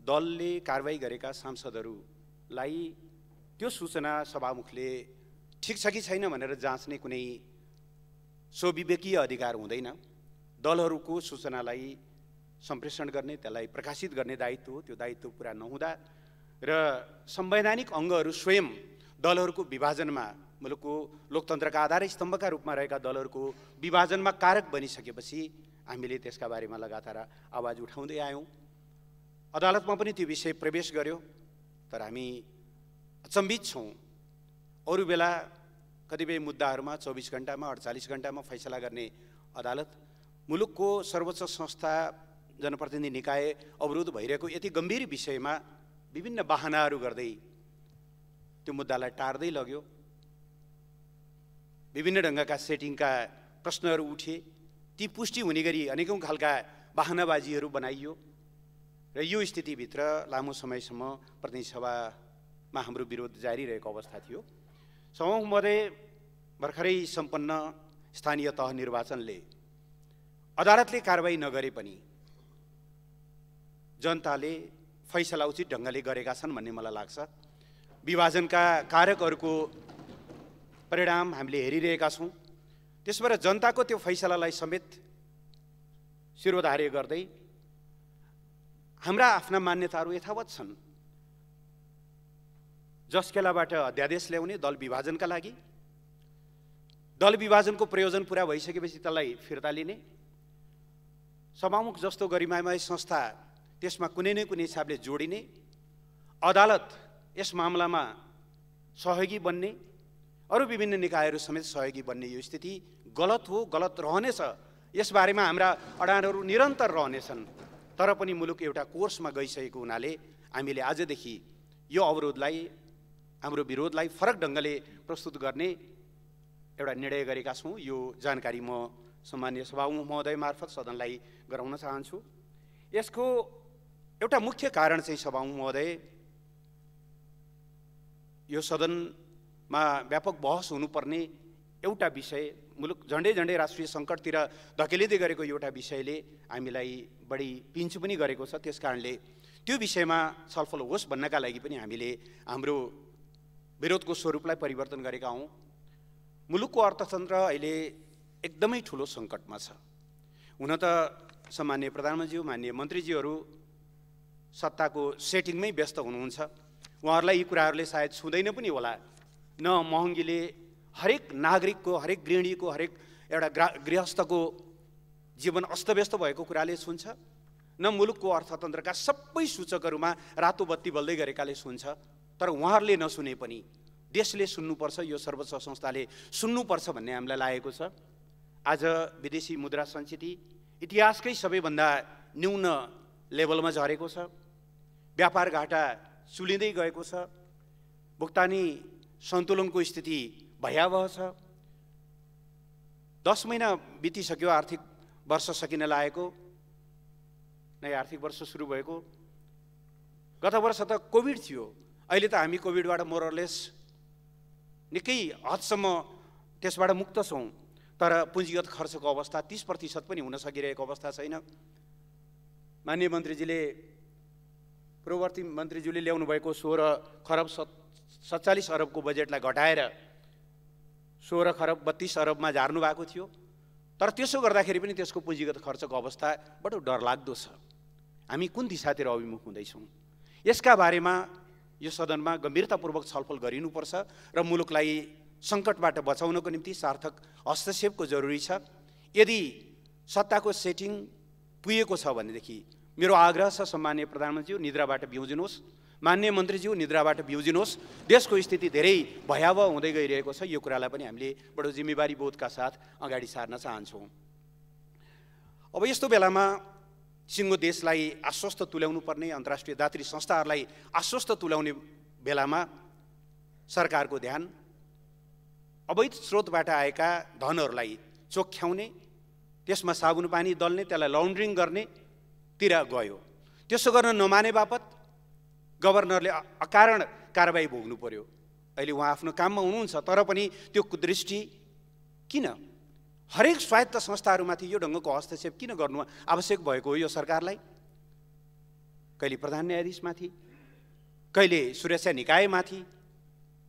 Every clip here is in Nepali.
दलले कारबाही गरेका सांसदहरूलाई त्यो सूचना सभामुखले ठिक छ कि छैन भनेर जाँच्ने कुनै स्वविवेकीय अधिकार हुँदैन। दलहरूको सूचनालाई सम्प्रेषण गर्ने, त्यसलाई प्रकाशित गर्ने दायित्व हो। त्यो दायित्व पुरा नहुँदा र संवैधानिक अङ्गहरू स्वयं दलहरूको विभाजनमा, मुलुकको लोकतन्त्रका आधार स्तम्भका रूपमा रहेका दलहरूको विभाजनमा कारक बनिसकेपछि हामीले त्यसका बारेमा लगातार आवाज उठाउँदै आयौँ। अदालतमा पनि त्यो विषय प्रवेश गर्यो, तर हामी अचम्बित छौँ। अरू बेला कतिपय मुद्दाहरूमा 24 घण्टामा 48 घण्टामा फैसला गर्ने अदालत मुलुकको सर्वोच्च संस्था जनप्रतिनिधि निकाय अवरोध भइरहेको यति गम्भीर विषयमा विभिन्न बहानाहरू गर्दै त्यो मुद्दालाई टार्दै लग्यो। विभिन्न ढङ्गका सेटिङका प्रश्नहरू उठे, ती पुष्टि हुने गरी अनेकौँ खालका बहानाबाजीहरू बनाइयो र यो स्थितिभित्र लामो समयसम्म प्रतिनिधि सभामा हाम्रो विरोध जारी रहेको अवस्था थियो। सभामुख महोदय, भर्खरै सम्पन्न स्थानीय तह निर्वाचनले अदालतले कारबाही नगरे पनि जनताले फैसला उचित ढङ्गले गरेका छन् भन्ने मलाई लाग्छ। विभाजनका कारकहरूको परिणाम हामीले हेरिरहेका छौँ। त्यसबाट जनताको त्यो फैसलालाई समेत शिरोधार्य गर्दै हाम्रा आफ्ना मान्यताहरू यथावत छन्। जस केलाबाट अध्यादेश ल्याउने दल विभाजनका लागि, दल विभाजनको प्रयोजन पुरा भइसकेपछि त्यसलाई फिर्ता लिने, सभामुख जस्तो गरिमामय संस्था त्यसमा कुनै न कुनै हिसाबले जोडिने, अदालत यस मामलामा सहयोगी बन्ने, अरू विभिन्न निकायहरू समेत सहयोगी बन्ने यो स्थिति गलत हो, गलत रहनेछ। यसबारेमा हाम्रा अडानहरू निरन्तर रहनेछन्। तर पनि मुलुक एउटा कोर्समा गइसकेको हुनाले हामीले आजदेखि यो अवरोधलाई, हाम्रो विरोधलाई फरक ढङ्गले प्रस्तुत गर्ने एउटा निर्णय गरेका छौँ। यो जानकारी म सम्माननीय सभामुख महोदय मार्फत सदनलाई गराउन चाहन्छु। यसको एउटा मुख्य कारण चाहिँ सभामुख महोदय, यो सदनमा व्यापक बहस हुनुपर्ने एउटा विषय, मुलुक झन्डै झन्डै राष्ट्रिय सङ्कटतिर धकेलिँदै गरेको एउटा विषयले हामीलाई बढी पिन्च पनि गरेको छ। त्यस कारणले त्यो विषयमा छलफल होस् भन्नका लागि पनि हामीले हाम्रो विरोधको स्वरूपलाई परिवर्तन गरेका हौँ। मुलुकको अर्थतन्त्र अहिले एकदमै ठुलो सङ्कटमा छ। हुन त सम्माननीय प्रधानमन्त्री, माननीय मन्त्रीजीहरू सत्ताको सेटिङमै व्यस्त हुनुहुन्छ। उहाँहरूलाई यी कुराहरूले सायद छुँदैन पनि होला। न महँगीले हरेक नागरिकको, हरेक गृहिणीको, हरेक एउटा गृहस्थको जीवन अस्तव्यस्त भएको कुराले छुन्छ, न मुलुकको अर्थतन्त्रका सबै सूचकहरूमा रातो बत्ती बल्दै गरेकाले छुन्छ। तर उहाँहरूले नसुने पनि देशले सुन्नुपर्छ, यो सर्वोच्च संस्थाले सुन्नुपर्छ भन्ने हामीलाई लागेको छ। आज विदेशी मुद्रा सञ्चिति इतिहासकै सबैभन्दा न्यून लेभलमा झरेको छ। व्यापार घाटा चुलिँदै गएको छ। भुक्तानी सन्तुलनको स्थिति भयावह छ। 10 महिना बितिसक्यो आर्थिक वर्ष सकिन लागेको, नयाँ आर्थिक वर्ष सुरु भएको। गत वर्ष त कोभिड थियो। अहिले त हामी कोभिडबाट मोरलेस निकै हदसम्म त्यसबाट मुक्त छौँ। तर पुँजीगत खर्चको अवस्था 30% पनि हुन सकिरहेको अवस्था छैन। माननीय मन्त्रीजीले, पूर्ववर्ती मन्त्रीज्यूले ल्याउनु भएको 16 खरब 47 अरबको बजेटलाई घटाएर 16 खरब 32 अरबमा झार्नु भएको थियो। तर त्यसो गर्दाखेरि पनि त्यसको पुँजीगत खर्चको अवस्था बडो डरलाग्दो छ। हामी कुन दिशातिर अभिमुख हुँदैछौँ, यसका बारेमा यो सदनमा गम्भीरतापूर्वक छलफल गरिनुपर्छ र मुलुकलाई सङ्कटबाट बचाउनको निम्ति सार्थक हस्तक्षेपको जरुरी छ। यदि सत्ताको सेटिङ पुगेको छ भनेदेखि मेरो आग्रह छ, सम्माननीय प्रधानमन्त्रीज्यू निद्राबाट बिउजिनुहोस्, माननीय मन्त्रीज्यू निद्राबाट बिउजिनुहोस्। देशको स्थिति धेरै भयावह हुँदै गइरहेको छ। यो कुरालाई पनि हामीले बडो जिम्मेवारी बोधका साथ अगाडि सार्न चाहन्छौँ। अब यस्तो बेलामा सिङ्गो देशलाई आश्वस्त तुल्याउनु पर्ने, अन्तर्राष्ट्रिय दात्री संस्थाहरूलाई आश्वस्त तुल्याउने बेलामा सरकारको ध्यान अवैध स्रोतबाट आएका धनहरूलाई चोख्याउने, त्यसमा साबुन पानी दल्ने, त्यसलाई लाउन्ड्रिङ गर्ने तिर गयो। त्यसो गर्न नमाने बापत गभर्नरले अकारण कारबाही भोग्नु पर्यो। अहिले उहाँ आफ्नो काममा हुनुहुन्छ, तर पनि त्यो कुदृष्टि किन? हरेक स्वायत्त संस्थाहरूमाथि यो ढङ्गको हस्तक्षेप किन गर्नु आवश्यक भएको हो यो सरकारलाई? कहिले प्रधान न्यायाधीशमाथि, कहिले सुरक्षा निकायमाथि,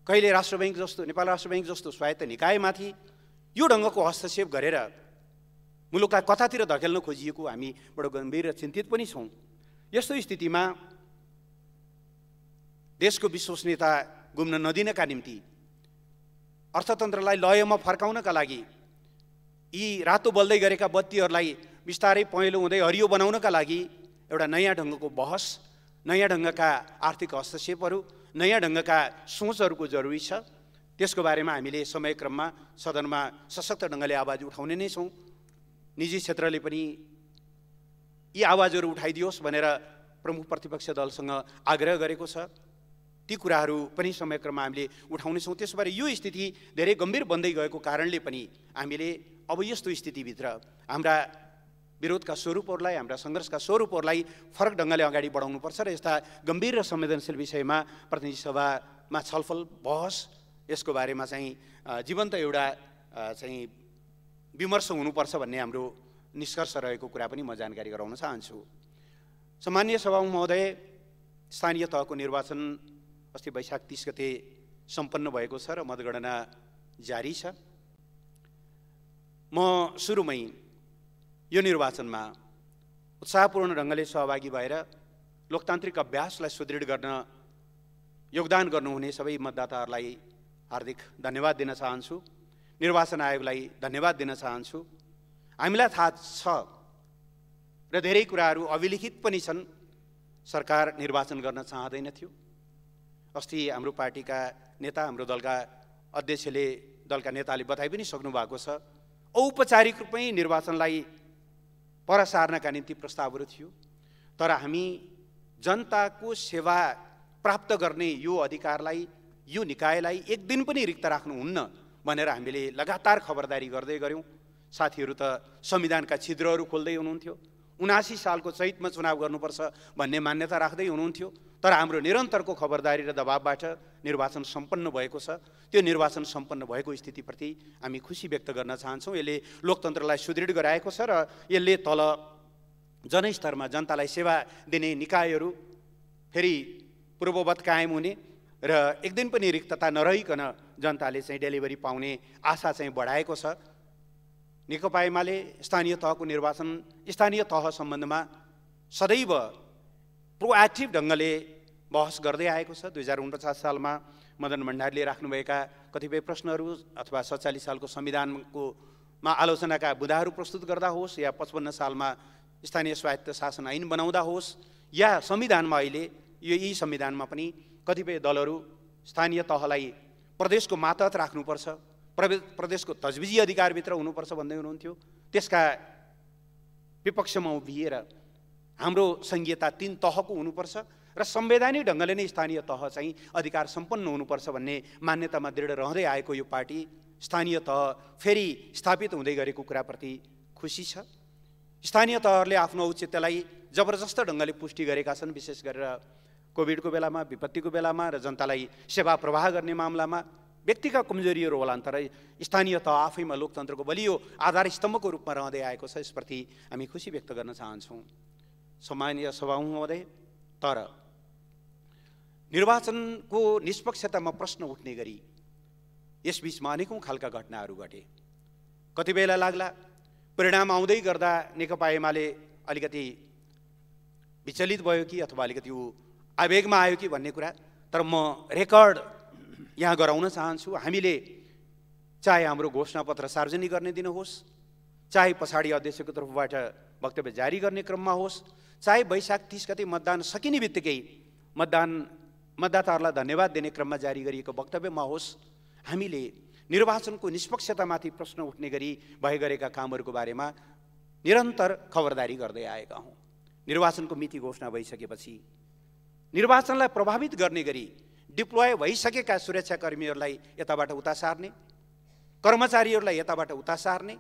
कहिले राष्ट्र ब्याङ्क जस्तो, नेपाल राष्ट्र ब्याङ्क जस्तो स्वायत्त निकायमाथि यो ढङ्गको हस्तक्षेप गरेर मुलुकलाई कतातिर धकेल्न खोजिएको हामी बडो गम्भीर र चिन्तित पनि छौँ। यस्तो स्थितिमा देशको विश्वसनीयता गुम्न नदिनका निम्ति, अर्थतन्त्रलाई लयमा फर्काउनका लागि, यी रातो बल्दै गरेका बत्तीहरूलाई बिस्तारै पहेँलो हुँदै हरियो बनाउनका लागि एउटा नयाँ ढङ्गको बहस, नयाँ ढङ्गका आर्थिक हस्तक्षेपहरू, नयाँ ढङ्गका सोचहरूको जरुरी छ। त्यसको बारेमा हामीले समयक्रममा सदनमा सशक्त ढङ्गले आवाज उठाउने नै छौँ। निजी क्षेत्रले पनि यी आवाजहरू उठाइदियोस् भनेर प्रमुख प्रतिपक्ष दलसँग आग्रह गरेको छ। ती कुराहरू पनि समयक्रममा हामीले उठाउनेछौँ। त्यसबारे यो स्थिति धेरै गम्भीर बन्दै गएको कारणले पनि हामीले अब यस्तो स्थितिभित्र हाम्रा विरोधका स्वरूपहरूलाई, हाम्रा सङ्घर्षका स्वरूपहरूलाई फरक ढङ्गले अगाडि बढाउनुपर्छ र यस्ता गम्भीर र संवेदनशील विषयमा प्रतिनिधि सभामा छलफल, बहस, यसको बारेमा चाहिँ जीवन्त एउटा चाहिँ विमर्श हुनुपर्छ भन्ने हाम्रो निष्कर्ष रहेको कुरा पनि म जानकारी गराउन चाहन्छु। सम्माननीय सभामुख महोदय, स्थानीय तहको निर्वाचन अस्ति वैशाख 30 गते सम्पन्न भएको छ र मतगणना जारी छ। म सुरुमै यो निर्वाचनमा उत्साहपूर्ण ढङ्गले सहभागी भएर लोकतान्त्रिक अभ्यासलाई सुदृढ गर्न योगदान गर्नुहुने सबै मतदाताहरूलाई हार्दिक धन्यवाद दिन चाहन्छु। निर्वाचन आयोगलाई धन्यवाद दिन चाहन्छु। हामीलाई थाहा छ र धेरै कुराहरू अभिलिखित पनि छन्, सरकार निर्वाचन गर्न चाहँदैनथ्यो। अस्ति हाम्रो पार्टीका नेता, हाम्रो दलका अध्यक्षले, दलका नेताले बताइ पनि सक्नु भएको छ, औपचारिक रूपमै निर्वाचनलाई पर सार्नका निम्ति प्रस्तावहरू थियो। तर हामी जनताको सेवा प्राप्त गर्ने यो अधिकारलाई, यो निकायलाई एक दिन पनि रिक्त राख्नुहुन्न भनेर हामीले लगातार खबरदारी गर्दै गऱ्यौँ। साथीहरू त संविधानका छिद्रहरू खोल्दै हुनुहुन्थ्यो। 79 सालको चैतमा चुनाव गर्नुपर्छ भन्ने मान्यता राख्दै हुनुहुन्थ्यो। तर हाम्रो निरन्तरको खबरदारी र दबावबाट निर्वाचन सम्पन्न भएको छ। त्यो निर्वाचन सम्पन्न भएको स्थितिप्रति हामी खुसी व्यक्त गर्न चाहन्छौँ। यसले लोकतन्त्रलाई सुदृढ गराएको छ र यसले तल जनस्तरमा जनतालाई सेवा दिने निकायहरू फेरि पूर्ववत कायम हुने र एक दिन पनि रिक्तता नरहिकन जनताले चाहिँ डेलिभरी पाउने आशा चाहिँ बढाएको छ। नेकपा एमाले स्थानीय तहको निर्वाचन, स्थानीय तह सम्बन्धमा सदैव प्रोएक्टिभ ढङ्गले बहस गर्दै आएको छ। 2049 सालमा मदन भण्डारीले राख्नुभएका कतिपय प्रश्नहरू अथवा 47 सालको संविधानमा आलोचनाका बुँदाहरू प्रस्तुत गर्दा होस्, या 55 सालमा स्थानीय स्वायत्त शासन ऐन बनाउँदा होस्, या संविधानमा अहिले यी संविधानमा पनि कतिपय दलहरू स्थानीय तहलाई प्रदेशको मातहत राख्नुपर्छ, प्रदेशको तजविजी अधिकारभित्र हुनुपर्छ भन्दै हुनुहुन्थ्यो। त्यसका विपक्षमा उभिएर हाम्रो संघीयता 3 तहको हुनुपर्छ र संवैधानिक ढङ्गले नै स्थानीय तह चाहिँ अधिकार सम्पन्न हुनुपर्छ भन्ने मान्यतामा दृढ रहँदै आएको यो पार्टी स्थानीय तह फेरि स्थापित हुँदै गरेको कुराप्रति खुसी छ। स्थानीय तहहरूले आफ्नो औचित्यलाई जबरजस्त ढङ्गले पुष्टि गरेका छन्, विशेष गरेर कोभिडको बेलामा, विपत्तिको बेलामा र जनतालाई सेवा प्रवाह गर्ने मामलामा। व्यक्तिका कमजोरीहरू होलान्, तर स्थानीय तह आफैमा लोकतन्त्रको बलियो आधार स्तम्भको रूपमा रहँदै आएको छ। यसप्रति हामी खुसी व्यक्त गर्न चाहन्छौँ। सम्माननीय सभामुख महोदय, तर निर्वाचनको निष्पक्षतामा प्रश्न उठ्ने गरी यसबीचमा अनेकौँ खालका घटनाहरू घटे। कति बेला लाग्ला परिणाम आउँदै गर्दा नेकपा एमाले अलिकति विचलित भयो कि अथवा अलिकति आवेगमा आयो कि भन्ने कुरा, तर म रेकर्ड यहाँ गराउन चाहन्छु। हामीले चाहे हाम्रो घोषणापत्र सार्वजनिक गर्ने दिन होस्, चाहे पछाडि अध्यक्षको तर्फबाट वक्तव्य जारी गर्ने क्रममा होस्, चाहे वैशाख 30 गते मतदान सकिने बित्तिकै मतदाताहरूलाई धन्यवाद दिने क्रममा जारी गरिएको वक्तव्यमा होस्, हामीले निर्वाचनको निष्पक्षतामाथि प्रश्न उठ्ने गरी भए गरेका कामहरूको बारेमा निरन्तर खबरदारी गर्दै आएका हौँ। निर्वाचनको मिति घोषणा भइसकेपछि निर्वाचनलाई प्रभावित गर्ने गरी डिप्लोय भइसकेका सुरक्षाकर्मीहरूलाई यताबाट उता सार्ने, कर्मचारीहरूलाई यताबाट उता सार्ने,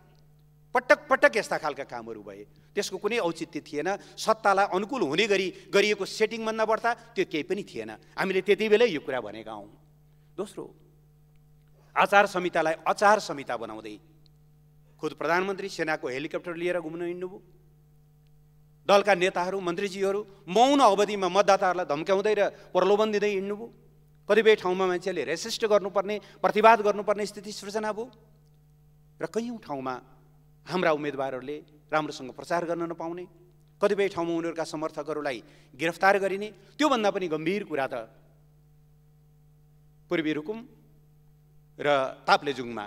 पटक पटक यस्ता खालका कामहरू भए। त्यसको कुनै औचित्य थिएन। सत्तालाई अनुकूल हुने गरी गरिएको सेटिङभन्दा बढ्ता त्यो केही पनि थिएन। हामीले त्यति बेलै यो कुरा भनेका हौँ। दोस्रो, आचार संहितालाई अचार संहिता बनाउँदै खुद प्रधानमन्त्री सेनाको हेलिकप्टर लिएर घुम्न हिँड्नुभयो। दलका नेताहरू मन्त्रीजीहरू मौन अवधिमा मतदाताहरूलाई धम्क्याउँदै र प्रलोभन दिँदै हिँड्नुभयो। कतिपय ठाउँमा मान्छेले रेसिस्ट गर्नुपर्ने, प्रतिवाद गर्नुपर्ने स्थिति सृजना भयो र कयौँ ठाउँमा हाम्रा उम्मेदवारहरूले राम्रोसँग प्रचार गर्न नपाउने, कतिपय ठाउँमा उनीहरूका समर्थकहरूलाई गिरफ्तार गरिने। त्योभन्दा पनि गम्भीर कुरा त पूर्वी रुकुम र ताप्लेजुङमा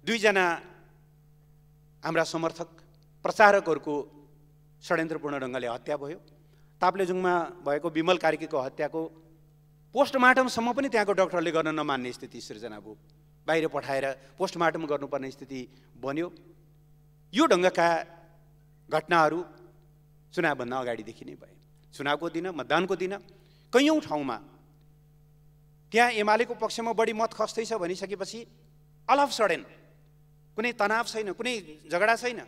दुईजना हाम्रा समर्थक प्रचारकहरूको षड्यन्त्रपूर्ण ढङ्गले हत्या भयो। ताप्लेजुङमा भएको विमल कार्कीको हत्याको पोस्टमार्टमसम्म पनि त्यहाँको डाक्टरले गर्न नमान्ने स्थिति सृजना भयो। बाहिर पठाएर पोस्टमार्टम गर्नुपर्ने स्थिति बन्यो। यो ढङ्गका घटनाहरू चुनावभन्दा अगाडिदेखि नै भए। चुनावको दिन, मतदानको दिन कयौँ ठाउँमा त्यहाँ एमालेको पक्षमा बढी मत खस्दैछ भनिसकेपछि अलफ सडेन, कुनै तनाव छैन, कुनै झगडा छैन,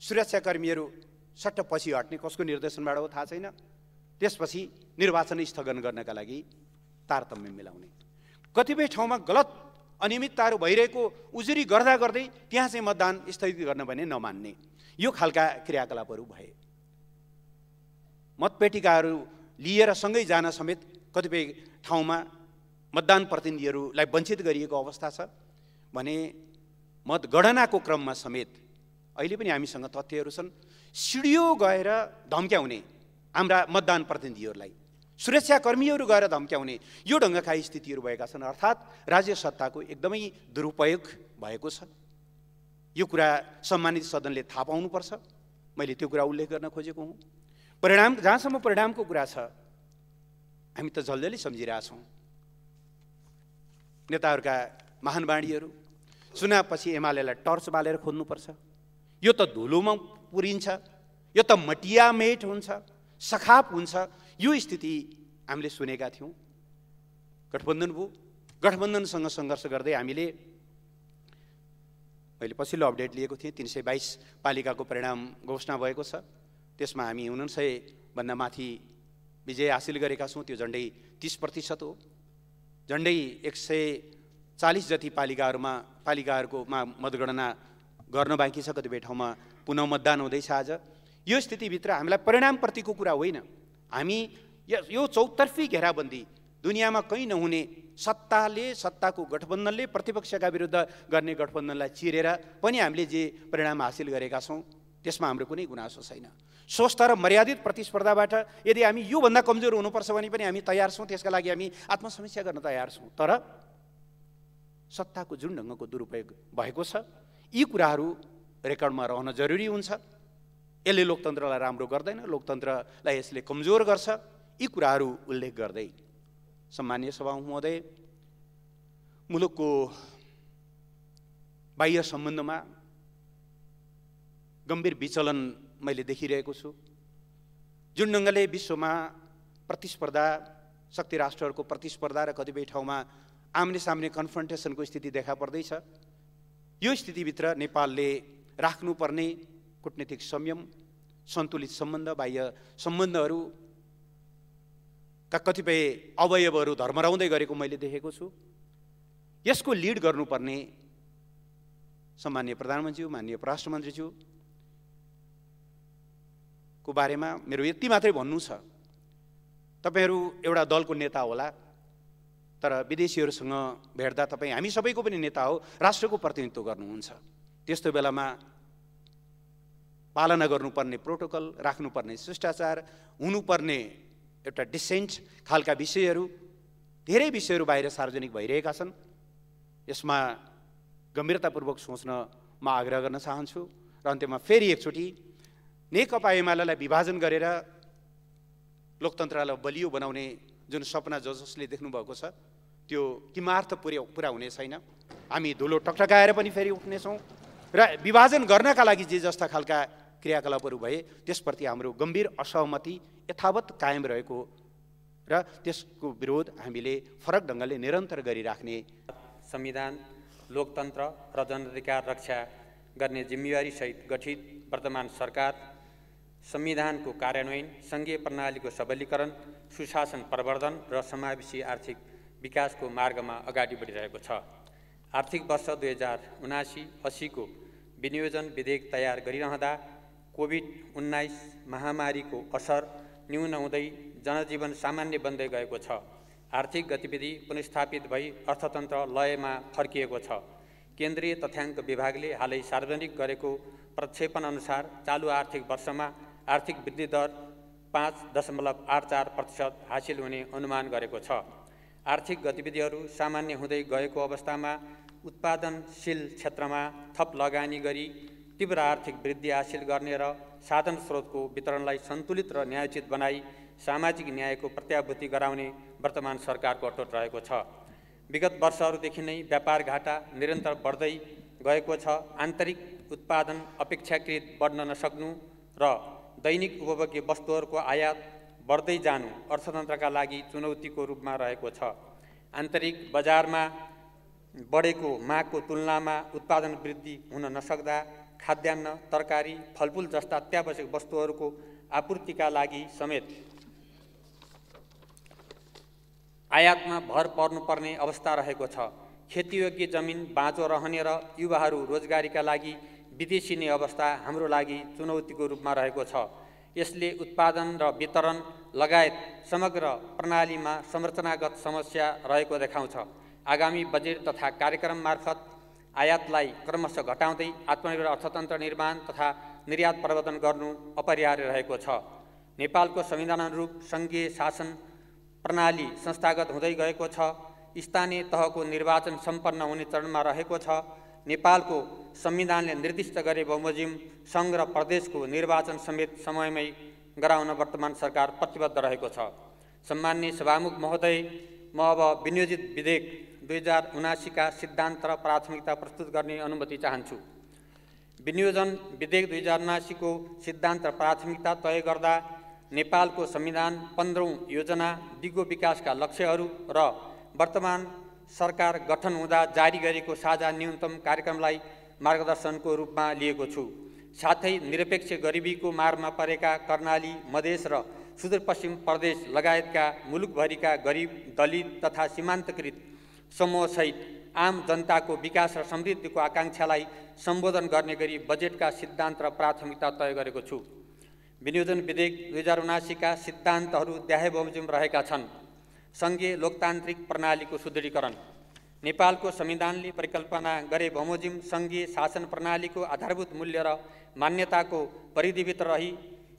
सुरक्षाकर्मीहरू सट्ट पछि हट्ने, कसको निर्देशनबाट हो थाहा छैन। त्यसपछि निर्वाचन स्थगन गर्नका लागि तारतम्य मिलाउने। कतिपय ठाउँमा गलत अनियमितताहरू भइरहेको उजुरी गर्दा गर्दै त्यहाँ चाहिँ मतदान स्थगित गर्न भने नमान्ने, यो खालका क्रियाकलापहरू भए। मतपेटिकाहरू लिएर सँगै जान समेत कतिपय ठाउँमा मतदान प्रतिनिधिहरूलाई वञ्चित गरिएको अवस्था छ भने मतगणनाको क्रममा समेत अहिले पनि हामीसँग तथ्यहरू छन्। सिडिओ गएर धम्क्याउने हाम्रा मतदान प्रतिनिधिहरूलाई, सुरक्षाकर्मीहरू गएर धम्क्याउने, यो ढङ्गका स्थितिहरू भएका छन्। अर्थात् राज्य सत्ताको एकदमै दुरुपयोग भएको छ। यो कुरा सम्मानित सदनले थाहा पाउनुपर्छ। मैले त्यो कुरा उल्लेख गर्न खोजेको हुँ। परिणाम, जहाँसम्म परिणामको कुरा छ, हामी त जल्दीले सम्झिरहेछौँ। नेताहरूका महान बाणीहरू, चुनावपछि एमालेलाई टर्च बालेर खोज्नुपर्छ, यो त धुलोमा पुरिन्छ, यो त मटियामेट हुन्छ, सखाप हुन्छ, यो स्थिति हामीले सुनेका थियौँ। गठबन्धन भयो। गठबन्धनसँग सङ्घर्ष गर्दै हामीले, मैले पछिल्लो अपडेट लिएको थिएँ, 322 पालिकाको परिणाम घोषणा भएको छ। त्यसमा हामी 49 भन्दा माथि विजय हासिल गरेका छौँ। त्यो झन्डै 30% हो। झन्डै 140 जति पालिकाहरूको मतगणना गर्न बाँकी छ। कतिपय ठाउँमा पुनः मतदान हुँदैछ आज। यो स्थितिभित्र हामीलाई परिणामप्रतिको कुरा होइन, हामी यो चौतर्फी घेराबन्दी, दुनियाँमा कहीँ नहुने सत्ताको गठबन्धनले प्रतिपक्षका विरुद्ध गर्ने गठबन्धनलाई चिरेर पनि हामीले जे परिणाम हासिल गरेका छौँ त्यसमा हाम्रो कुनै गुनासो छैन। स्वस्थ र मर्यादित प्रतिस्पर्धाबाट यदि हामी योभन्दा कमजोर हुनुपर्छ भने पनि हामी तयार छौँ। त्यसका लागि हामी आत्मसमीक्षा गर्न तयार छौँ। तर सत्ताको जुन ढङ्गको दुरुपयोग भएको छ, यी कुराहरू रेकर्डमा रहन जरुरी हुन्छ। यसले लोकतन्त्रलाई राम्रो गर्दैन, लोकतन्त्रलाई यसले कमजोर गर्छ। यी कुराहरू उल्लेख गर्दै सम्माननीय सभामुख महोदय, मुलुकको बाह्य सम्बन्धमा गम्भीर विचलन मैले देखिरहेको छु। जुन ढङ्गले विश्वमा प्रतिस्पर्धा, शक्ति राष्ट्रहरूको प्रतिस्पर्धा र कतिपय ठाउँमा आम्ने सामने कन्फ्रन्टेसनको स्थिति देखा पर्दैछ, यो स्थितिभित्र नेपालले राख्नुपर्ने कूटनीतिक संयम, सन्तुलित सम्बन्ध, बाह्य सम्बन्धहरूका कतिपय अवयवहरू धर्मराउँदै गरेको मैले देखेको छु। यसको लिड गर्नुपर्ने सम्माननीय प्रधानमन्त्रीज्यू, माननीय परराष्ट्रमन्त्रीज्यू को बारेमा मेरो यति मात्रै भन्नु छ, तपाईहरू एउटा दलको नेता होला, तर विदेशीहरूसँग भेट्दा तपाईँ हामी सबैको पनि नेता हो, राष्ट्रको प्रतिनिधित्व गर्नुहुन्छ। त्यस्तो बेलामा पालना गर्नुपर्ने प्रोटोकल, राख्नुपर्ने शिष्टाचार, हुनुपर्ने एउटा डिसेन्ट खालका विषयहरू, धेरै विषयहरू बाहिर सार्वजनिक भइरहेका छन्। यसमा गम्भीरतापूर्वक सोच्न म आग्रह गर्न चाहन्छु। र अन्त्यमा फेरि एकचोटि नेकपा एमालेलाई विभाजन गरेर लोकतन्त्रलाई बलियो बनाउने जुन सपना जसले देख्नुभएको छ, त्यो किमार्थ पुरा हुने छैन। हामी धुलो टकटकाएर पनि फेरि उठ्नेछौँ र विभाजन गर्नका लागि जे जस्ता खालका क्रियाकलापहरू भए त्यसप्रति हाम्रो गम्भीर असहमति यथावत कायम रहेको र त्यसको विरोध हामीले फरक ढङ्गले निरन्तर गरिराख्ने। संविधान, लोकतन्त्र र जनाधिकार रक्षा गर्ने जिम्मेवारीसहित गठित वर्तमान सरकार संविधानको कार्यान्वयन, सङ्घीय प्रणालीको सबलीकरण, सुशासन प्रवर्धन र समावेशी आर्थिक विकासको मार्गमा अगाडि बढिरहेको छ। आर्थिक वर्ष 2079-80 को विनियोजन विधेयक तयार गरिरहँदा कोभिड-19 महामारीको असर न्यून हुँदै जनजीवन सामान्य बन्दै गएको छ। आर्थिक गतिविधि पुनस्थापित भई अर्थतन्त्र लयमा फर्किएको छ। केन्द्रीय तथ्याङ्क विभागले हालै सार्वजनिक गरेको प्रक्षेपण अनुसार चालु आर्थिक वर्षमा आर्थिक वृद्धि दर 5.84% हासिल हुने अनुमान गरेको छ। आर्थिक गतिविधिहरू सामान्य हुँदै गएको अवस्थामा उत्पादनशील क्षेत्रमा थप लगानी गरी तीव्र आर्थिक वृद्धि हासिल गर्ने र साधन स्रोतको वितरणलाई सन्तुलित र न्यायोचित बनाई सामाजिक न्यायको प्रत्याभूति गराउने वर्तमान सरकारको अटोट रहेको छ। विगत वर्षहरूदेखि नै व्यापार घाटा निरन्तर बढ्दै गएको छ। आन्तरिक उत्पादन अपेक्षाकृत बढ्न नसक्नु र दैनिक उपभोग्य वस्तुहरूको आयात बढ्दै जानु अर्थतन्त्रका लागि चुनौतीको रूपमा रहेको छ। आन्तरिक बजारमा बढेको मागको तुलनामा उत्पादन वृद्धि हुन नसक्दा खाद्यान्न, तरकारी, फलफुल जस्ता अत्यावश्यक वस्तुहरूको आपूर्तिका लागि समेत आयातमा भर पर्नुपर्ने अवस्था रहेको छ। खेतीयोग्य जमिन बाँझो रहने र युवाहरू रोजगारीका लागि विदेशिने अवस्था हाम्रो लागि चुनौतीको रूपमा रहेको छ। यसले उत्पादन र वितरण लगायत समग्र प्रणालीमा संरचनागत समस्या रहेको देखाउँछ। आगामी बजेट तथा कार्यक्रम मार्फत आयातलाई क्रमशः घटाउँदै आत्मनिर्भर अर्थतन्त्र निर्माण तथा निर्यात प्रवर्धन गर्नु अपरिहार्य रहेको छ। नेपालको संविधान अनुरूप सङ्घीय शासन प्रणाली संस्थागत हुँदै गएको छ। स्थानीय तहको निर्वाचन सम्पन्न हुने चरणमा रहेको छ। नेपालको संविधानले निर्दिष्ट गरे बमोजिम सङ्घ र प्रदेशको निर्वाचन समेत समयमै गराउन वर्तमान सरकार प्रतिबद्ध रहेको छ। सम्माननीय सभामुख महोदय, म अब विनियोजित विधेयक 2079 का सिद्धान्त र प्राथमिकता प्रस्तुत गर्ने अनुमति चाहन्छु। विनियोजन विधेयक 2079 को सिद्धान्त र प्राथमिकता तय गर्दा नेपालको संविधान 15औं योजना दिगो विकासका लक्ष्यहरू र वर्तमान सरकार गठन हुँदा जारी गरेको साझा न्यूनतम कार्यक्रमलाई मार्गदर्शनको रूपमा लिएको छु। साथै निरपेक्ष गरिबीको मारमा परेका कर्णाली, मधेस र सुदूरपश्चिम प्रदेश लगायतका मुलुकभरिका गरिब, दलित तथा सीमान्तकृत समूहसहित आम जनताको विकास र समृद्धिको आकाङ्क्षालाई सम्बोधन गर्ने गरी बजेटका सिद्धान्त र प्राथमिकता तय गरेको छु। विनियोजन विधेयक 2079 का सिद्धान्तहरू द्याहेबमोजिम रहेका छन्। सङ्घीय लोकतान्त्रिक प्रणालीको सुदृढीकरण। नेपालको संविधानले परिकल्पना गरे बमोजिम सङ्घीय शासन प्रणालीको आधारभूत मूल्य र मान्यताको परिधिभित्र रही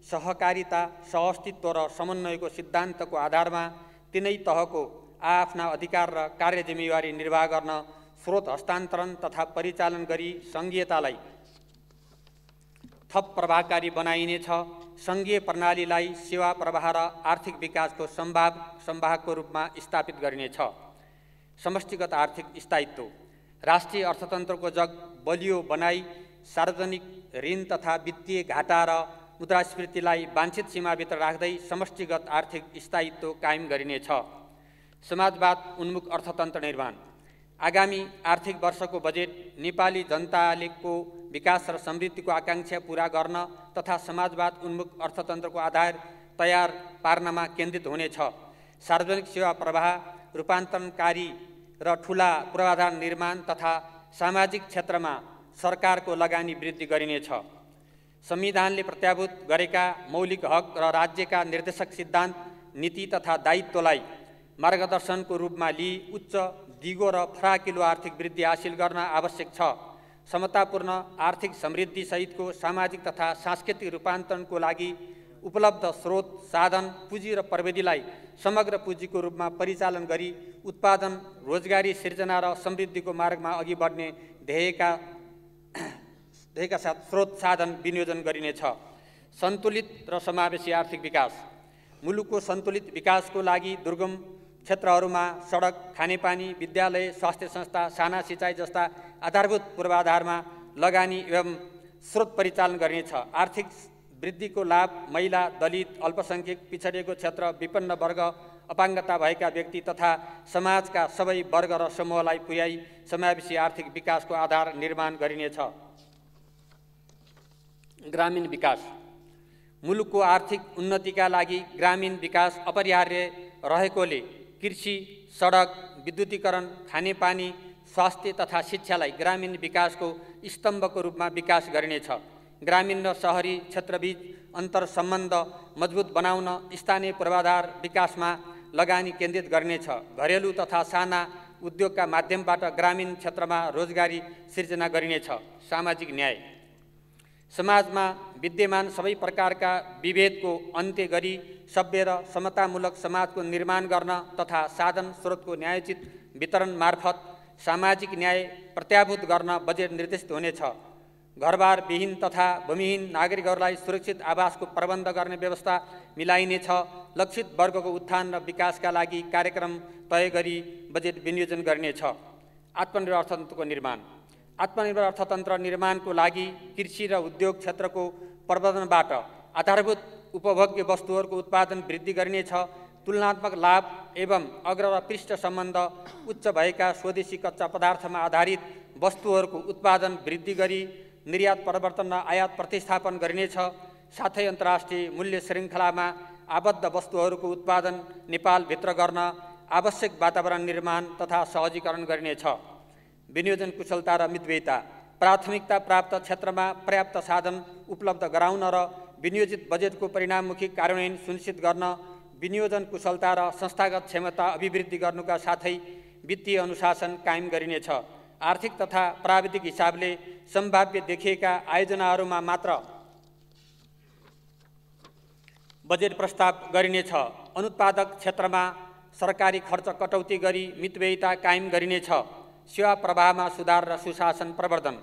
सहकारिता, सहअस्तित्व र समन्वयको सिद्धान्तको आधारमा तिनै तहको आफ्ना अधिकार र कार्य जिम्मेवारी निर्वाह गर्न स्रोत हस्तान्तरण तथा परिचालन गरी सङ्घीयतालाई थप प्रभावकारी बनाइनेछ। सङ्घीय प्रणालीलाई सेवा प्रवाह र आर्थिक विकासको सम्भागको रूपमा स्थापित गरिनेछ। समष्टिगत आर्थिक स्थायित्व। राष्ट्रिय अर्थतन्त्रको जग बलियो बनाई सार्वजनिक ऋण तथा वित्तीय घाटा र मुद्रास्फीतिलाई वाञ्छित सीमाभित्र राख्दै समष्टिगत आर्थिक स्थायित्व कायम गरिनेछ। समाजवाद उन्मुख अर्थतन्त्र निर्माण। आगामी आर्थिक वर्षको बजेट नेपाली जनताको विकास र समृद्धिको आकाङ्क्षा पूरा गर्न तथा समाजवाद उन्मुख अर्थतन्त्रको आधार तयार पार्नमा केन्द्रित हुनेछ। सार्वजनिक सेवा प्रवाह रूपान्तरणकारी र ठूला पूर्वाधार निर्माण तथा सामाजिक क्षेत्रमा सरकारको लगानी वृद्धि गरिनेछ। संविधानले प्रत्याभूत गरेका मौलिक हक र राज्यका निर्देशक सिद्धान्त, नीति तथा दायित्वलाई मार्गदर्शनको रूपमा लिई उच्च, दिगो र फराकिलो आर्थिक वृद्धि हासिल गर्न आवश्यक छ। समतापूर्ण आर्थिक समृद्धि सहितको सामाजिक तथा सांस्कृतिक रूपान्तरणको लागि उपलब्ध स्रोत, साधन, पुँजी र प्रविधिलाई समग्र पुँजीको रूपमा परिचालन गरी उत्पादन, रोजगारी सिर्जना र समृद्धिको मार्गमा अघि बढ्ने ध्येयका साथ स्रोत साधन विनियोजन गरिनेछ। सन्तुलित र समावेशी आर्थिक विकास। मुलुकको सन्तुलित विकासको लागि दुर्गम क्षेत्रहरूमा सडक, खानेपानी, विद्यालय, स्वास्थ्य संस्था, साना सिँचाइ जस्ता आधारभूत पूर्वाधारमा लगानी एवं स्रोत परिचालन गरिनेछ। आर्थिक वृद्धिको लाभ महिला, दलित, अल्पसङ्ख्यक, पिछडिएको क्षेत्र, विपन्न वर्ग, अपाङ्गता भएका व्यक्ति तथा समाजका सबै वर्ग र समूहलाई पुर्याई समावेशी आर्थिक विकासको आधार निर्माण गरिनेछ। ग्रामीण विकास। मुलुकको आर्थिक उन्नतिका लागि ग्रामीण विकास अपरिहार्य रहेकोले कृषि, सडक, विद्युतीकरण, खानेपानी, स्वास्थ्य तथा शिक्षालाई ग्रामीण विकासको स्तम्भको रूपमा विकास गरिनेछ। ग्रामीण र शहरी क्षेत्रबीच अन्तर सम्बन्ध मजबुत बनाउन स्थानीय पूर्वाधार विकासमा लगानी केन्द्रित गर्नेछ। घरेलु तथा साना उद्योगका माध्यमबाट ग्रामीण क्षेत्रमा रोजगारी सिर्जना गरिनेछ। सामाजिक न्याय, समाजमा विद्यमान सबै प्रकारका विभेदको अन्त्य गरी सभ्य र समतामूलक समाजको निर्माण गर्न तथा साधन स्रोतको न्यायोचित वितरण मार्फत सामाजिक न्याय प्रत्याभूत गर्न बजेट निर्देशित हुनेछ। घरबार विहीन तथा भूमिहीन नागरिकहरूलाई सुरक्षित आवासको प्रबन्ध गर्ने व्यवस्था मिलाइनेछ। लक्षित वर्गको उत्थान र विकासका लागि कार्यक्रम तय गरी बजेट विनियोजन गरिनेछ। आत्मनिर्भर अर्थतन्त्रको निर्माण, आत्मनिर्भर अर्थतन्त्र निर्माणको लागि कृषि र उद्योग क्षेत्रको प्रवर्धनबाट आधारभूत उपभोग्य वस्तुहरूको उत्पादन वृद्धि गरिनेछ। तुलनात्मक लाभ एवं अग्र र पृष्ठ सम्बन्ध उच्च भएका स्वदेशी कच्चा पदार्थमा आधारित वस्तुहरूको उत्पादन वृद्धि गरी निर्यात परिवर्तन र आयात प्रतिस्थापन गरिनेछ। साथै अन्तर्राष्ट्रिय मूल्य श्रृङ्खलामा आबद्ध वस्तुहरूको उत्पादन नेपालभित्र गर्न आवश्यक वातावरण निर्माण तथा सहजीकरण गरिनेछ। विनियोजन कुशलता र मितव्ययिता, प्राथमिकता प्राप्त क्षेत्रमा पर्याप्त साधन उपलब्ध गराउन र विनियोजित बजेटको परिणाममुखी कार्यान्वयन सुनिश्चित गर्न विनियोजन कुशलता र संस्थागत क्षमता अभिवृद्धि गर्नुका साथै वित्तीय अनुशासन कायम गरिनेछ। आर्थिक तथा प्राविधिक हिसाबले सम्भाव्य देखिएका आयोजनाहरूमा मात्र बजेट प्रस्ताव गरिनेछ। अनुत्पादक क्षेत्रमा सरकारी खर्च कटौती गरी मितव्ययिता कायम गरिनेछ। सेवा प्रवाहमा सुधार र सुशासन प्रवर्धन,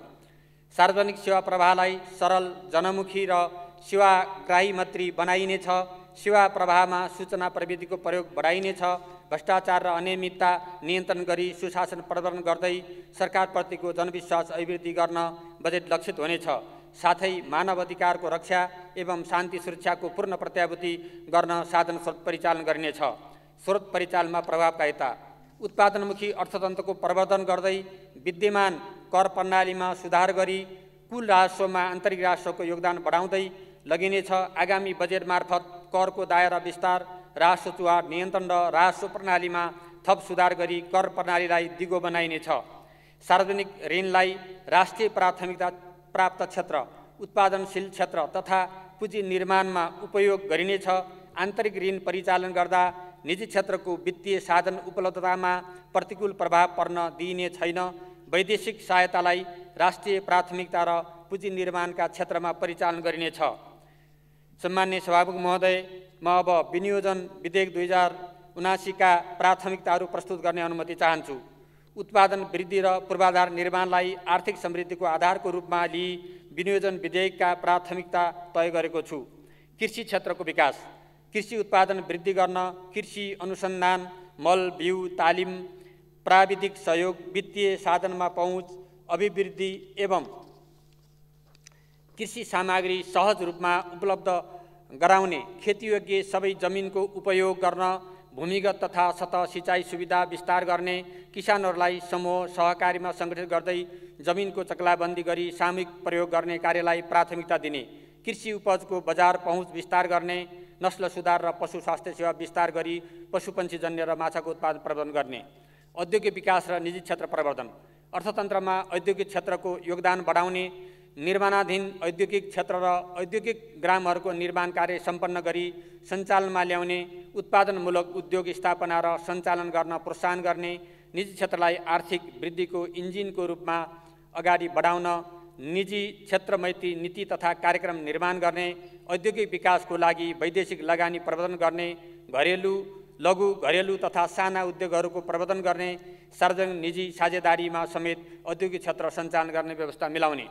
सार्वजनिक सेवा प्रवाहलाई सरल, जनमुखी र सेवाग्राही मात्री बनाइनेछ। सेवा प्रवाहमा सूचना प्रविधिको प्रयोग बढाइनेछ। भ्रष्टाचार र अनियमितता नियन्त्रण गरी सुशासन प्रवर्धन गर्दै सरकारप्रतिको जनविश्वास अभिवृद्धि गर्न बजेट लक्षित हुनेछ। साथै मानव अधिकारको रक्षा एवं शान्ति सुरक्षाको पूर्ण प्रत्याभूति गर्न साधन स्रोत परिचालन गरिनेछ। स्रोत परिचालनमा प्रभावकारिता, उत्पादनमुखी अर्थतन्त्रको प्रवर्धन गर्दै विद्यमान कर प्रणालीमा सुधार गरी कुल राजस्वमा आन्तरिक राजस्वको योगदान बढाउँदै लगिनेछ। आगामी बजेट मार्फत करको दायरा विस्तार, राजस्व चुहार नियन्त्रण र राजस्व प्रणालीमा थप सुधार गरी कर प्रणालीलाई दिगो बनाइनेछ। सार्वजनिक ऋणलाई राष्ट्रिय प्राथमिकता प्राप्त क्षेत्र, उत्पादनशील क्षेत्र तथा पुँजी निर्माणमा उपयोग गरिनेछ। आन्तरिक ऋण परिचालन गर्दा निजी क्षेत्रको वित्तीय साधन उपलब्धतामा प्रतिकूल प्रभाव पर्न दिइने छैन। वैदेशिक सहायतालाई राष्ट्रिय प्राथमिकता र पुँजी निर्माणका क्षेत्रमा परिचालन गरिनेछ। सम्मान्य सभामुख महोदय, म अब विनियोजन विधेयक 2079 का प्राथमिकताहरू प्रस्तुत गर्ने अनुमति चाहन्छु। उत्पादन वृद्धि र पूर्वाधार निर्माणलाई आर्थिक समृद्धिको आधारको रूपमा लिई विनियोजन विधेयकका प्राथमिकता तय गरेको छु। कृषि क्षेत्रको विकास, कृषि उत्पादन वृद्धि गर्न कृषि अनुसन्धान, मल बिउ तालिम, प्राविधिक सहयोग, वित्तीय साधनमा पहुँच, अभिवृद्धि एवं कृषि सामग्री सहज रूपमा उपलब्ध गराउने, खेतीयोग्य सबै जमिनको उपयोग गर्न, भूमिगत तथा सतह सिँचाइ सुविधा विस्तार गर्ने, किसानहरूलाई समूह सहकारीमा सङ्गठित गर्दै जमिनको चक्लाबन्दी गरी सामूहिक प्रयोग गर्ने कार्यलाई प्राथमिकता दिने, कृषि उपजको बजार पहुँच विस्तार गर्ने, नस्ल सुधार र पशु स्वास्थ्य सेवा विस्तार गरी पशुपन्छीजन्य र माछाको उत्पादन प्रवर्धन गर्ने, औद्योगिक विकास र निजी क्षेत्र प्रवर्धन, अर्थतन्त्रमा औद्योगिक क्षेत्रको योगदान बढाउने, निर्माणाधीन औद्योगिक क्षेत्र र औद्योगिक ग्रामहरूको निर्माण कार्य सम्पन्न गरी सञ्चालनमा ल्याउने, उत्पादनमूलक उद्योग स्थापना र सञ्चालन गर्न प्रोत्साहन गर्ने, निजी क्षेत्रलाई आर्थिक वृद्धिको इन्जिनको रूपमा अगाडि बढाउन निजी क्षेत्रमैत्री नीति तथा कार्यक्रम निर्माण गर्ने, औद्योगिक विकासको लागि वैदेशिक लगानी प्रवर्धन गर्ने, घरेलु, लघु, घरेलु तथा साना उद्योगहरूको प्रवर्धन गर्ने, सार्वजनिक निजी साझेदारीमा समेत औद्योगिक क्षेत्र सञ्चालन गर्ने व्यवस्था मिलाउने।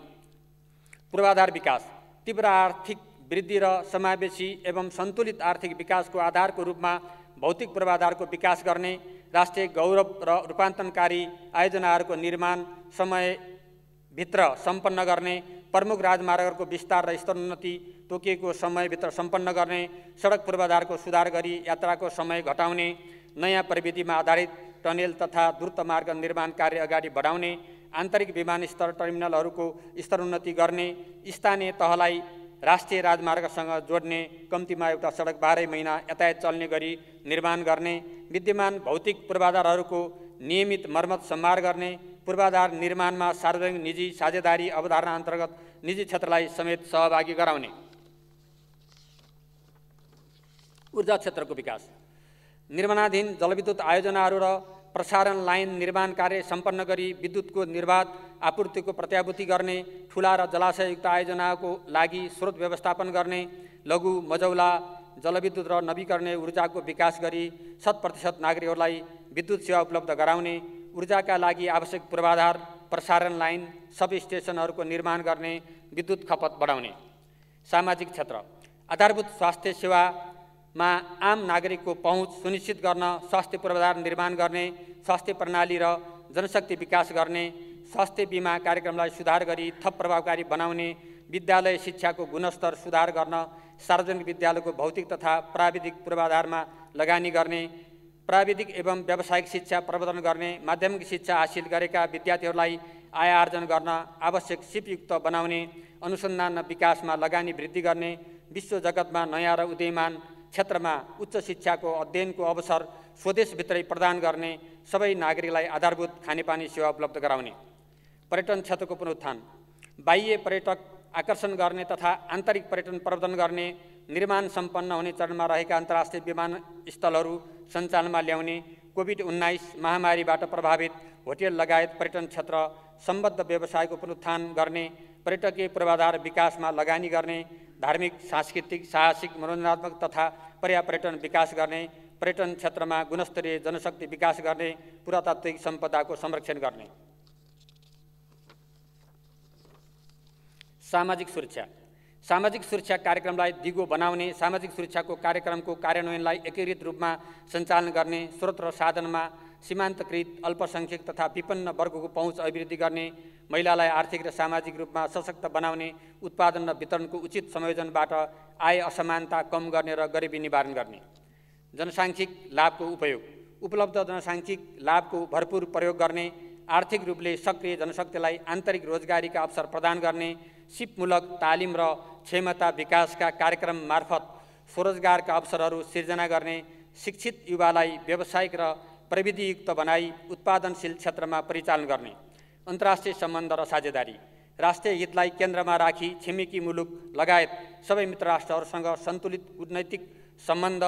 पूर्वाधार विकास, तीव्र आर्थिक वृद्धि र समावेशी एवं सन्तुलित आर्थिक विकासको आधारको रूपमा भौतिक पूर्वाधारको विकास गर्ने, राष्ट्रिय गौरव र रूपान्तरणकारी आयोजनाहरूको निर्माण समयभित्र सम्पन्न गर्ने, प्रमुख राजमार्गहरूको विस्तार र स्तरोन्नति तोकिएको समयभित्र सम्पन्न गर्ने, सडक पूर्वाधारको सुधार गरी यात्राको समय घटाउने, नयाँ प्रविधिमा आधारित टनेल तथा द्रुत मार्ग निर्माण कार्य अगाडि बढाउने, आन्तरिक विमानस्थल टर्मिनलहरूको स्तरोन्नति गर्ने, स्थानीय तहलाई राष्ट्रिय राजमार्गसँग जोड्ने कम्तीमा एउटा सडक 12 महिना यातायात चल्ने गरी निर्माण गर्ने, विद्यमान भौतिक पूर्वाधारहरूको नियमित मर्मत सम्हार गर्ने, पूर्वाधार निर्माणमा सार्वजनिक निजी साझेदारी अवधारणा अन्तर्गत निजी क्षेत्रलाई समेत सहभागी गराउने। ऊर्जा क्षेत्रको विकास। निर्माणाधीन जलविद्युत आयोजनाहरू र प्रसारण लाइन निर्माण कार्य सम्पन्न गरी विद्युतको निर्बाध आपूर्तिको प्रत्याभूति गर्ने, ठुला र जलाशययुक्त आयोजनाको लागि स्रोत व्यवस्थापन गर्ने, लघु मझौला जलविद्युत र नवीकरणीय ऊर्जाको विकास गरी 100% नागरिकहरूलाई विद्युत सेवा उपलब्ध गराउने, ऊर्जाका लागि आवश्यक पूर्वाधार प्रसारण लाइन सब स्टेसनहरूको निर्माण गर्ने, विद्युत खपत बढाउने। सामाजिक क्षेत्र। आधारभूत स्वास्थ्य सेवामा आम नागरिकको पहुँच सुनिश्चित गर्न स्वास्थ्य पूर्वाधार निर्माण गर्ने, स्वास्थ्य प्रणाली र जनशक्ति विकास गर्ने, स्वास्थ्य बिमा कार्यक्रमलाई सुधार गरी थप प्रभावकारी बनाउने, विद्यालय शिक्षाको गुणस्तर सुधार गर्न सार्वजनिक विद्यालयको भौतिक तथा प्राविधिक पूर्वाधारमा लगानी गर्ने, प्राविधिक एवं व्यावसायिक शिक्षा प्रवर्धन गर्ने, माध्यमिक शिक्षा हासिल गरेका विद्यार्थीहरूलाई आय आर्जन गर्न आवश्यक सिपयुक्त बनाउने, अनुसन्धान र विकासमा लगानी वृद्धि गर्ने, विश्व जगतमा नयाँ र उदयमान क्षेत्रमा उच्च शिक्षाको अध्ययनको अवसर स्वदेशभित्रै प्रदान गर्ने, सबै नागरिकलाई आधारभूत खानेपानी सेवा उपलब्ध गराउने। पर्यटन क्षेत्रको पुनरुत्थान। बाह्य पर्यटक आकर्षण गर्ने तथा आन्तरिक पर्यटन प्रवर्धन गर्ने, निर्माण सम्पन्न हुने चरणमा रहेका अन्तर्राष्ट्रिय विमानस्थलहरू सञ्चालनमा ल्याउने, कोभिड-19 महामारीबाट प्रभावित होटेल लगायत पर्यटन क्षेत्र सम्बद्ध व्यवसायको पुनरुत्थान गर्ने, पर्यटकीय पूर्वाधार विकासमा लगानी गर्ने, धार्मिक, सांस्कृतिक, साहसिक, मनोरञ्जनात्मक तथा पर्यापर्यटन विकास गर्ने, पर्यटन क्षेत्रमा गुणस्तरीय जनशक्ति विकास गर्ने, पुरातात्विक सम्पदाको संरक्षण गर्ने। सामाजिक सुरक्षा। सामाजिक सुरक्षा कार्यक्रमलाई दिगो बनाउने, सामाजिक सुरक्षाको कार्यक्रमको कार्यान्वयनलाई एकीकृत रूपमा सञ्चालन गर्ने, स्रोत र साधनमा सीमान्तकृत अल्पसङ्ख्यक तथा विपन्न वर्गको पहुँच अभिवृद्धि गर्ने, महिलालाई आर्थिक र सामाजिक रूपमा सशक्त बनाउने, उत्पादन र वितरणको उचित संयोजनबाट आय असमानता कम गर्ने र गरिबी निवारण गर्ने। जनसाङ्ख्यिक लाभको उपयोग। उपलब्ध जनसाङ्ख्यिक लाभको भरपूर प्रयोग गर्ने, आर्थिक रूपले सक्रिय जनशक्तिलाई आन्तरिक रोजगारीका अवसर प्रदान गर्ने, सिपमूलक तालिम र क्षमता विकासका कार्यक्रम मार्फत स्वरोजगारका अवसरहरू सिर्जना गर्ने, शिक्षित युवालाई व्यावसायिक र प्रविधियुक्त बनाई उत्पादनशील क्षेत्रमा परिचालन गर्ने। अन्तर्राष्ट्रिय सम्बन्ध र साझेदारी। राष्ट्रिय हितलाई केन्द्रमा राखी छिमेकी मुलुक लगायत सबै मित्र राष्ट्रहरूसँग सन्तुलित कूटनैतिक सम्बन्ध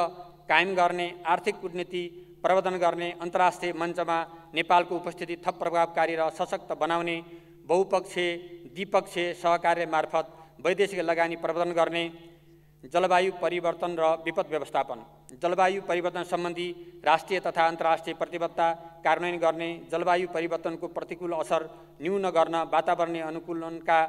कायम गर्ने, आर्थिक कूटनीति प्रवर्धन गर्ने, अन्तर्राष्ट्रिय मञ्चमा नेपालको उपस्थिति थप प्रभावकारी र सशक्त बनाउने, बहुपक्षीय द्विपक्षीय सहकार्य मार्फत वैदेशिक लगानी प्रवर्धन गर्ने, जलवायु परिवर्तन र विपद व्यवस्थापन। जलवायु परिवर्तन सम्बन्धी राष्ट्रिय तथा अन्तर्राष्ट्रिय प्रतिबद्धता कार्यान्वयन गर्ने, जलवायु परिवर्तनको प्रतिकूल असर न्यून गर्न वातावरणीय अनुकूलनका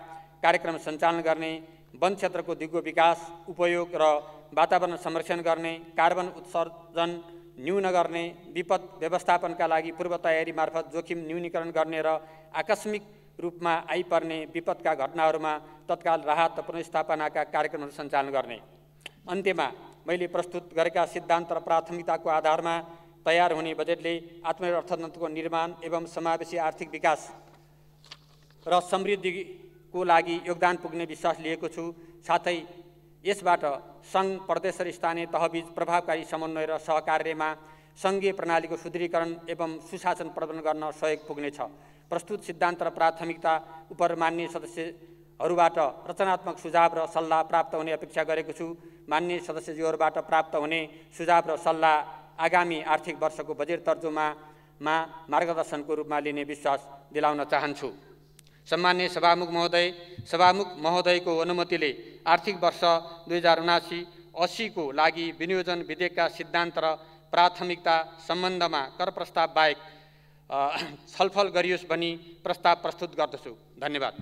कार्यक्रम सञ्चालन गर्ने, वन क्षेत्रको दिगो विकास, उपयोग र वातावरण संरक्षण गर्ने, कार्बन उत्सर्जन न्यून गर्ने, विपद व्यवस्थापनका लागि पूर्व तयारी मार्फत जोखिम न्यूनीकरण गर्ने र आकस्मिक रूपमा आइपर्ने विपदका घटनाहरूमा तत्काल राहत र पुनर्स्थापनाका कार्यक्रमहरू सञ्चालन गर्ने। अन्त्यमा मैले प्रस्तुत गरेका सिद्धान्त र प्राथमिकताको आधारमा तयार हुने बजेटले आत्मनिर्भर अर्थतन्त्रको निर्माण एवं समावेशी आर्थिक विकास र समृद्धिको लागि योगदान पुग्ने विश्वास लिएको छु। साथै यसबाट सङ्घ, प्रदेश र स्थानीय तहबीच प्रभावकारी समन्वय र सहकार्यमा सङ्घीय प्रणालीको सुदृढीकरण एवं सुशासन प्रदान गर्न सहयोग पुग्नेछ। प्रस्तुत सिद्धान्त र प्राथमिकता उपर मान्य सदस्यहरूबाट रचनात्मक सुझाव र सल्लाह प्राप्त हुने अपेक्षा गरेको छु। मान्य सदस्यज्यूहरूबाट प्राप्त हुने सुझाव र सल्लाह आगामी आर्थिक वर्षको बजेट तर्जुमा मार्गदर्शनको रूपमा लिने विश्वास दिलाउन चाहन्छु। सम्मान्य सभामुख महोदयको अनुमतिले आर्थिक वर्ष 2079-80 को लागि विनियोजन विधेयकका सिद्धान्त र प्राथमिकता सम्बन्धमा कर प्रस्ताव बाहेक छलफल गरियोस् भनी प्रस्ताव प्रस्तुत गर्दछु। धन्यवाद।